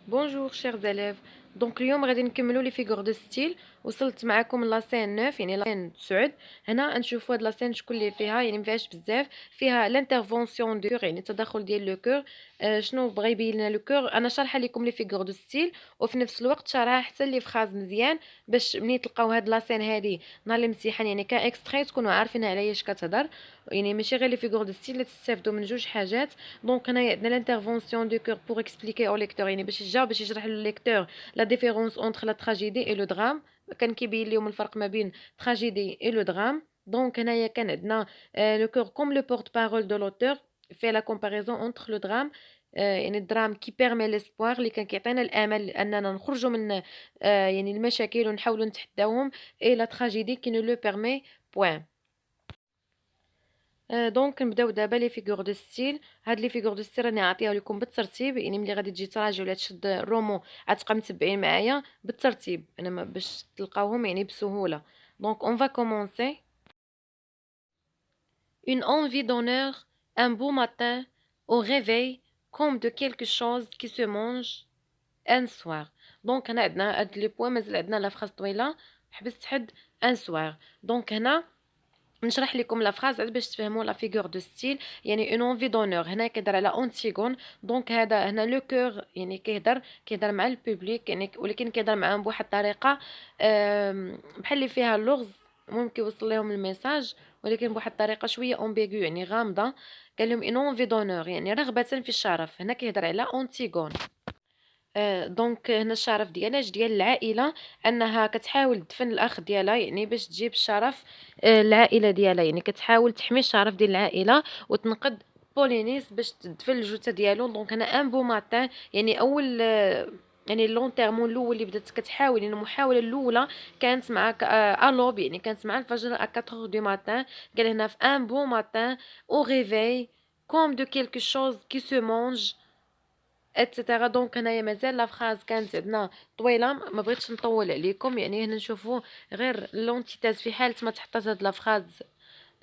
Bonjour chers élèves. دونك اليوم غادي نكملوا لي فيغور دو ستيل. وصلت معكم لاسين 9 يعني لاسين 9. هنا نشوفوا هاد لاسين شكون اللي فيها، يعني مفيهاش بزاف. فيها لانترفونسيون دو كور، يعني التدخل ديال لو كور. شنو بغى يبين لنا لو كور؟ انا شارحه لكم لي فيغور دو ستيل، وفي نفس الوقت شارحه حتى لي فراز مزيان، باش ملي تلقاو هاد لاسين هادي نهار الامتحان يعني اكستري تكونوا عارفين على ايش كتهضر. يعني ماشي غير لي فيغور دو ستيل، تستافدوا من جوج حاجات. دونك هنايا عندنا لانترفونسيون دو كور بور اكسبليكي او ليكتور، يعني باش يشرح للليكتور لا ديفيرونس اونتر لا تراجيدي اي لو درام. كان كيبين لهم الفرق ما بين تراجيدي اي لو درام. دونك هنايا كان عندنا لو كور كوم لو بورت بارول دو لوتور في لا كومباريزون اونتر لو درام. يعني الدرام كي بيرمي ليسبوار، اللي كان كيعطينا الامل اننا نخرجوا من يعني المشاكل ونحاولوا نتحداوهم. اي لا تراجيدي كي نو لو بيرمي بوين. دونك نبداو دابا لي فيغور دو ستيل. هاد لي فيغور دو ستيل راني عاطيها لكم بالترتيب، يعني ملي غادي تجي تراجعوا ولا تشد الرومو غتبقى متبعين معايا بالترتيب انا باش تلقاوهم يعني بسهوله. دونك اون فا كومونسي. Une envie d'honneur, un beau matin, au réveil, comme de quelque chose qui se mange un soir. دونك هنا عندنا هاد لي بوين، مازال عندنا لا فراس طويله. حبست حد ان سوار. دونك هنا نشرح لكم لا فراز باش تفهموا لا فيغور دو ستيل. يعني اون انفي دونور هنا كيهضر على اونتيغون. دونك هذا هنا لو كور، يعني كيهضر مع البوبليك، يعني ولكن كيهضر معاهم بواحد الطريقه بحال اللي فيها اللغز. ممكن يوصل لهم الميساج ولكن بواحد الطريقه شويه امبيغو، يعني غامضه. قال لهم اون انفي دونور يعني رغبه في الشرف. هنا كيهضر على اونتيغون. دونك هنا الشرف ديالها ديال العائله، انها كتحاول تدفن الاخ ديالها يعني باش تجيب الشرف العائله ديالها، يعني كتحاول تحمي الشرف ديال العائله وتنقذ بولينيس باش تدفن الجثه ديالو. دونك هنا ان بو ماتان يعني اول يعني لون تيرمون الاول اللي بدات كتحاول، يعني المحاوله الاولى كانت مع الوب، يعني كانت مع الفجر 4 دو ماتان. قال هنا في ان بو ماتان او ريفي كوم دو كيلكو شوز كي سو مونج اتسيتيرا. دونك هنايا مازال لا فراز كانت عندنا طويله، ما بغيتش نطول عليكم. يعني هنا نشوفوا غير لونتيتاز في حاله ما تحطات هاد لا فراز.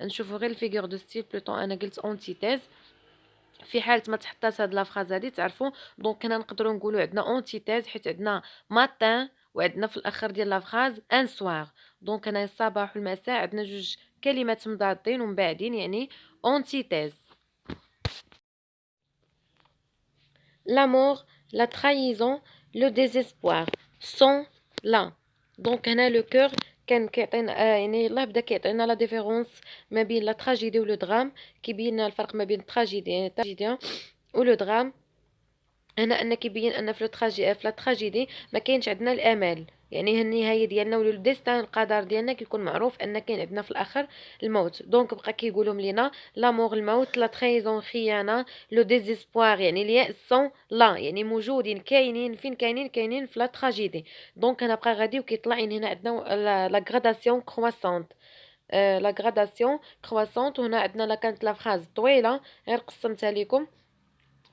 نشوفوا غير الفيغور دو ستيل بلوتو، انا قلت اونتيتاز. في حاله ما تحطات هاد لا فراز هادي تعرفوا. دونك هنا نقدروا نقولوا عندنا اونتيتاز حيت عندنا ماتان وعندنا في الاخر ديال لا فراز ان سوار. دونك هنا الصباح والمساء عندنا جوج كلمات مضادين ومبعدين، يعني اونتيتاز. L'amour, la trahison, le désespoir sont là. Donc هنا لو كور كان كيعطينا يعني الله بدا كيعطينا لا ديفيرونس ما بين لا تراجيدي ولو درام. كيبين لنا الفرق ما بين التراجيدي يعني التراجيديا ولو درام. هنا ان كيبين ان في لا تراجيدي ما كاينش عندنا الامل، يعني النهايه ديالنا ولا الديستان القدر ديالنا كيكون معروف ان كاين عندنا في الاخر الموت. دونك بقى كيقولهم لينا لامور الموت، لا تريزون خيانه، لو ديزيسبوار يعني الياس سون لا يعني موجودين كاينين فين كاينين في لا تراجيدي. دونك انا بقى غادي وكيطلع هنا عندنا لا غراداسيون كرواسونت. لا غراداسيون كرواسونت. وهنا عندنا لا كانت لا فراز طويله غير قسمتها لكم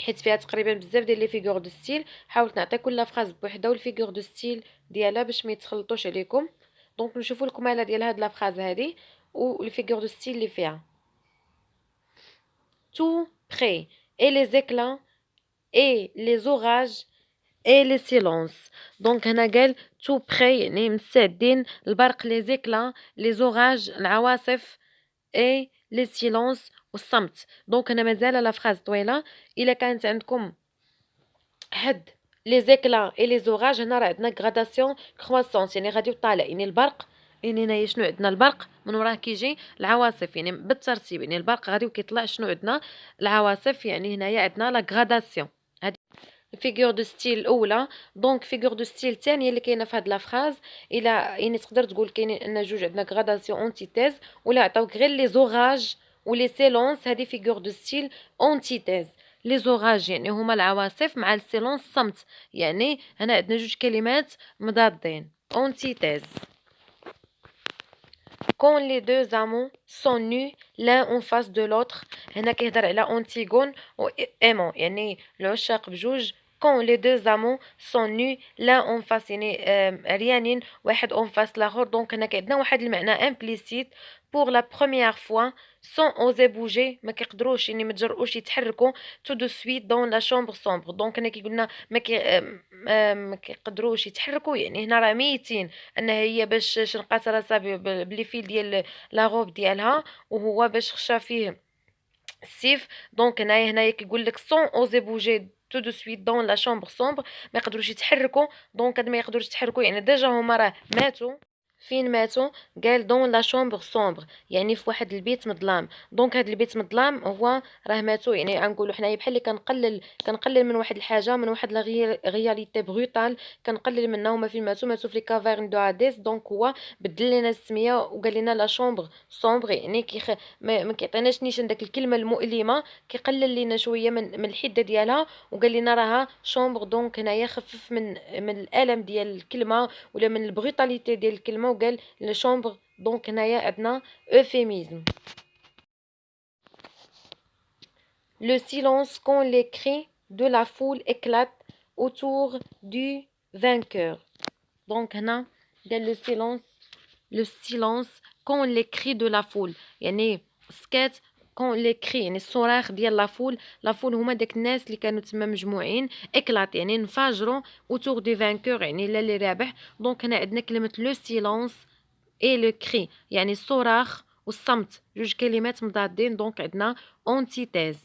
حيت فيها تقريبا بزاف ديال لي فيغور دو ستيل. حاولت نعطي كل فراز بوحده والفيغور دو ستيل ديالها باش ما يتخلطوش عليكم. دونك نشوفوا الكماله ديال هاد لا فراز هادي والفيغور دو ستيل اللي فيها. tout près et les éclats et les orages et les silences. دونك هنا قال tout près يعني مستعدين، البرق لي زيكلا لي زوراج العواصف اي لي سيلونس والصمت. دونك انا مازال لا فراز طويله. الا كانت عندكم حد لي زيكلا اي لي زوراج، هنا راه عندنا غراداسيون كرواسونس يعني غادي طالع، يعني البرق. يعني هنايا شنو عندنا؟ البرق من وراه كيجي العواصف، يعني بالترتيب. يعني البرق غادي وكيطلع شنو عندنا؟ العواصف. يعني هنايا عندنا لا غراداسيون. هذه فيغور دو ستيل الاولى. دونك فيغور دو ستيل الثانيه اللي كاينه في هاد لا فراز، الى يعني تقدر تقول كاينين ان جوج عندنا غراداسيون اونتيتيز، ولا عطاوك غير لي زوراج ولي سيلونس. هذه فيغور دو ستيل اونتيتيز. لي زوراج يعني هما العواصف مع السيلونس الصمت. يعني هنا عندنا جوج كلمات مضادين اونتيتيز. Quand les deux amants sont nus l'un en face de l'autre. هنا كيهضر على اونتيغون و ايمون يعني العشاق بجوج quand les deux amants sont nus l'un en face يعني عريانين واحد en face l'autre. donc هنا عندنا واحد المعنى implicite pour la première fois sans oser bouger ما كيقدروش يعني ما تجرؤوش يتحركوا tout de suite dans la chambre sombre. donc هنا كيقولنا ما كيقدروش يتحركوا يعني هنا راه ميتين ان هي باش شنقات راسها بلي فيل ديال لا غوب ديالها وهو باش خشى فيه السيف. دونك هنايا كيقول لك سون اوزي بوجي تو دو سويت دون لا شامبر سومبر ما يقدروش يتحركوا. دونك هاد ما يقدروش يتحركوا يعني ديجا هما راه ماتوا. فين ماتوا؟ قال دون لا شامبر سومبر يعني في واحد البيت مظلام. دونك هاد البيت مظلام هو راه ماتوا يعني غنقولوا حنايا بحال اللي كنقلل من واحد الحاجه من واحد لا رياليتي بروتال كنقلل منها. هما فين ماتوا في لي كافيرن دو عاديس. دونك هو بدل لنا السميه وقال لنا لا شامبر سومبر يعني ما كيعطيناش نيشان داك الكلمه المؤلمه كيقلل لنا شويه من الحده ديالها وقال لنا راها شامبر. دونك هنايا خفف من الالم ديال الكلمه ولا من البروتاليتي ديال الكلمه وقال لي شامبر. دونك هنايا عندنا اوفيميزم. Le silence quand les cris de la foule éclatent autour du vainqueur. Donc هنا قال le silence quand les cris de la foule يعني سكات كون لي كري يعني الصراخ ديال لا فول هما داك الناس اللي كانوا تما مجموعين اكلات يعني انفجروا اوتور دو فانكور يعني لا اللي رابح. دونك هنا عندنا كلمه لو سيلونس اي لو كري يعني الصراخ والصمت جوج كلمات مضادين. دونك عندنا اونتيتيز.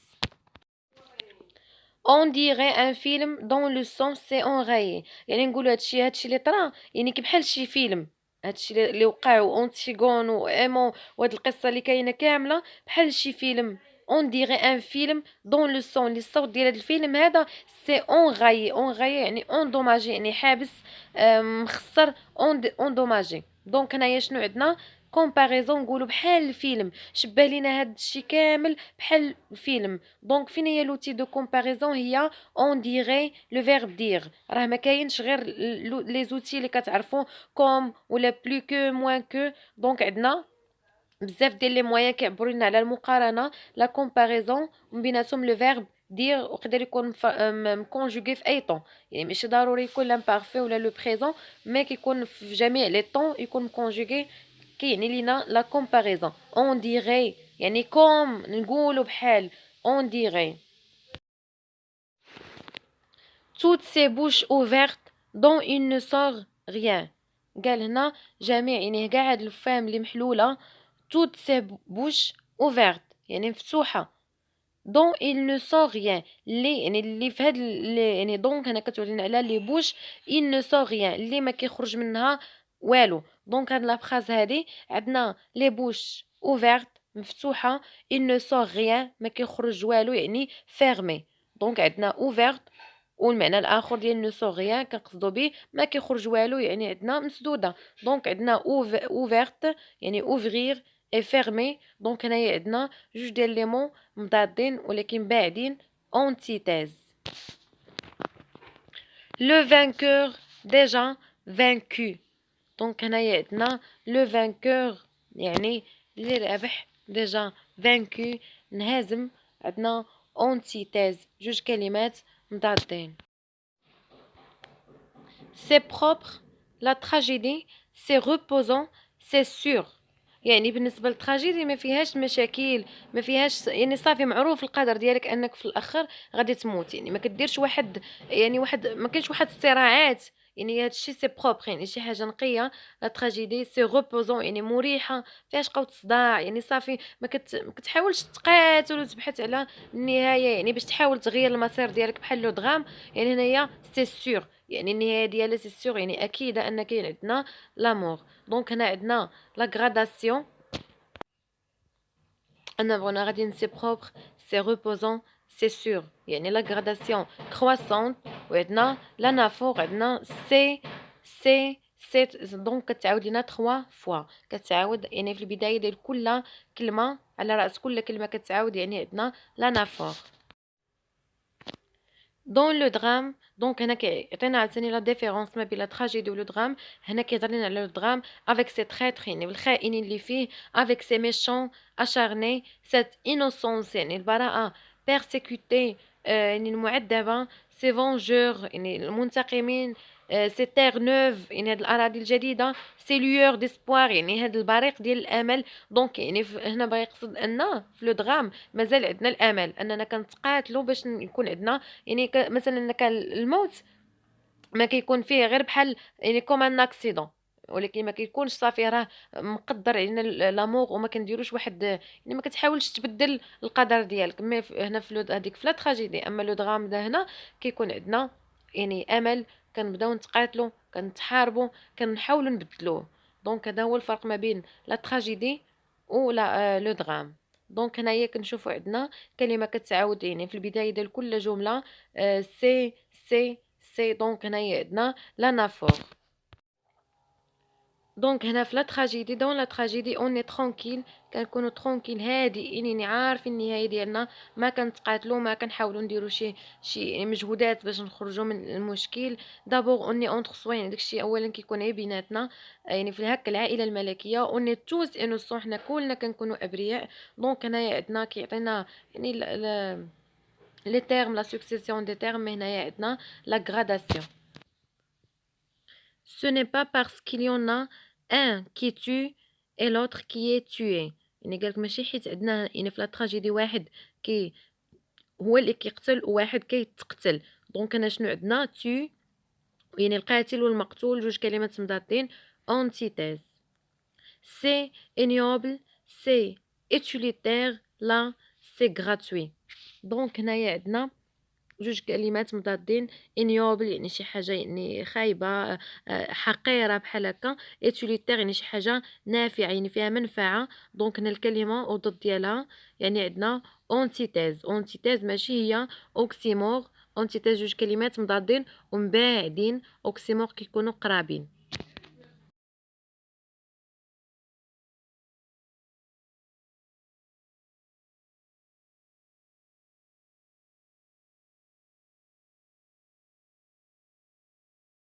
On dirait un film dont le son s'est enrayé يعني نقولوا هادشي اللي طرا يعني كبحال شي فيلم. هادشي اللي وقع وانتيغون وايمون وهاد القصه اللي كاينه كامله بحال شي فيلم. اون ديغي ان فيلم دون لو سون اللي الصوت ديال هاد الفيلم هذا سي اون غاي يعني اون دوماجي يعني حابس مخسر اون دوماجي. دونك هنايا شنو عندنا كومباريزون نقولوا بحال الفيلم شبه لينا هاد الشيء كامل بحال الفيلم. دونك فين هي لوتي دو كومباريزون هي اون ديغي لو فيرب دير. راه ما كاينش غير لي زوتي اللي كتعرفوا كوم ولا بلو كو موان كو. دونك عندنا بزاف ديال لي موان كيعبروا لنا على المقارنه لا كومباريزون من بيناتهم لو فيرب دير وقدر يكون مكونجوغي في اي طون يعني ماشي ضروري يكون لامبارفي ولا لو بريزون مي كيكون في جميع لي طون يكون مكونجوغي كيعني لينا لا كومباريزون. اون ديغي يعني كوم نقولوا بحال اون ديغي. toutes ces bouches ouvertes dont il ne sort rien. قال هنا جميع يعني كاع هاد الفم اللي محلوله toutes ces bouches ouvertes يعني مفتوحه dont il ne sort rien اللي يعني اللي في هاد يعني دونك هنا كتورينا على لي بوش il ne sort rien اللي ما كيخرج منها والو. دونك هاد لافراز هادي عندنا لي بوش اوفيرت مفتوحه il ne sort rien ما كيخرج والو يعني فيرمي. دونك عندنا اوفيرت والمعنى الاخر ديال نو سو غيان كنقصدو به ما كيخرج والو يعني عندنا مسدوده. دونك عندنا اوفيرت يعني اوفرير اي فيرمي. دونك هنايا عندنا جوج ديال لي مون مضادين ولكن باعدين اونتيتيز. لو فانكور ديجا فانكو. دونك هنايا عندنا لو فانكور يعني اللي رابح ديجا فانكو نهزم. عندنا اونتيتيز جوج كلمات مضادين. C'est propre, la tragédie, c'est reposant, c'est sûr. يعني بالنسبه للتراجيدي ما فيهاش مشاكل ما فيهاش يعني صافي معروف القدر ديالك انك في الاخر غادي تموت يعني ما كديرش واحد يعني ما كاينش واحد الصراعات يعني هادشي سي بروبر يعني شي حاجه نقيه. لا تراجيدي سي ريبوزون يعني مريحه فيهاش قوه صداع يعني صافي ما كتحاولش تقاتل وتبحث على النهايه يعني باش تحاول تغير المسار ديالك بحال لو دغام. يعني هنايا سي سور يعني النهايه ديالها سي سور يعني اكيده ان كاين عندنا لامور. دونك هنا عندنا لا غراداسيون انا بغينا غادي سي بروبر سي ريبوزون سي سور يعني لا غراداسيون كرواسونت. وعندنا لانافور عندنا سي دونك كتعاود لينا 3 فوا كتعاود يعني في البدايه ديال كل كلمه على راس كل كلمه كتعاود يعني عندنا لانافور. دون لو درام دونك هنا كيعطينا عاوتاني لا ديفيرونس ما بين لا تراجيدي ولو درام. هنا كيهضر لنا على لو درام افيك سي تريتر يعني بالخائنين اللي فيه افيك سي ميشون اشارني سيت انوسونس يعني البراءه بيرسيكوتي يعني المعذبه سي فونجور يعني المنتقمين، سي تيغ نوف يعني هاد الاراضي الجديده، سي لويور ديسبوار يعني هاد البريق ديال الامل. دونك يعني هنا بغا يقصد ان في لو درام مازال عندنا الامل اننا كنتقاتلوا باش يكون عندنا يعني مثلا كان الموت ما كيكون فيه غير بحال يعني كوم ان اكسيدون، ولكن ما كيكونش صافي راه مقدر علينا لامور وما كنديروش واحد يعني ما كتحاولش تبدل القدر ديالك. مي هنا في هذيك في لا تراجيدي، اما لو دغام ده هنا كيكون عندنا يعني امل، كنبداو نتقاتلوا كنتحاربوا كنحاولوا نبدلوه. دونك هذا هو الفرق ما بين لا تراجيدي و لا لو درام. دونك هنايا كنشوفوا عندنا كلمه كتعاود يعني في البدايه ديال كل جمله، سي سي سي. دونك هنايا عندنا l'anaphore. دونك هنا في لا تراجيدي، دون لا تراجيدي اوني ترونكيل، كنكونوا ترونكيل هادئين يعني عارفين النهايه ديالنا، ما كنتقاتلوا ما كنحاولوا نديروا شي مجهودات باش نخرجوا من المشكل. دابور اوني اونتر سوا يعني داكشي اولا كيكون غير بيناتنا، يعني في هكا العائله الملكيه اوني توس انوسون حنا كلنا كنكونوا ابرياء. دونك هنايا عندنا كيعطينا يعني لي تيرم لا سكسيسيون دي تيرم. هنايا عندنا لا غراداسيون. Ce n'est pas parce qu'il y en a un qui tue et l'autre qui est tué. يعني قالك ماشي حيت عندنا يعني في لا تراجيدي واحد كي هو اللي كيقتل وواحد كيتقتل. دونك هنا شنو عندنا تو يعني القاتل والمقتول جوج كلمات مضادين antithèse. C'est ignoble, c'est utilitaire, là c'est gratuit. دونك هنايا عندنا جوج كلمات مضادين. ignoble يعني شي حاجه يعني خايبه حقيره بحال هكا، utilitaire يعني شي حاجه نافعه يعني فيها منفعه. دونك هنا الكلمه وضد ديالها يعني عندنا اونتيتيز. اونتيتيز ماشي هي اوكسيمور. اونتيتيز جوج كلمات مضادين ومباعدين، اوكسيمور كيكونوا قرابين.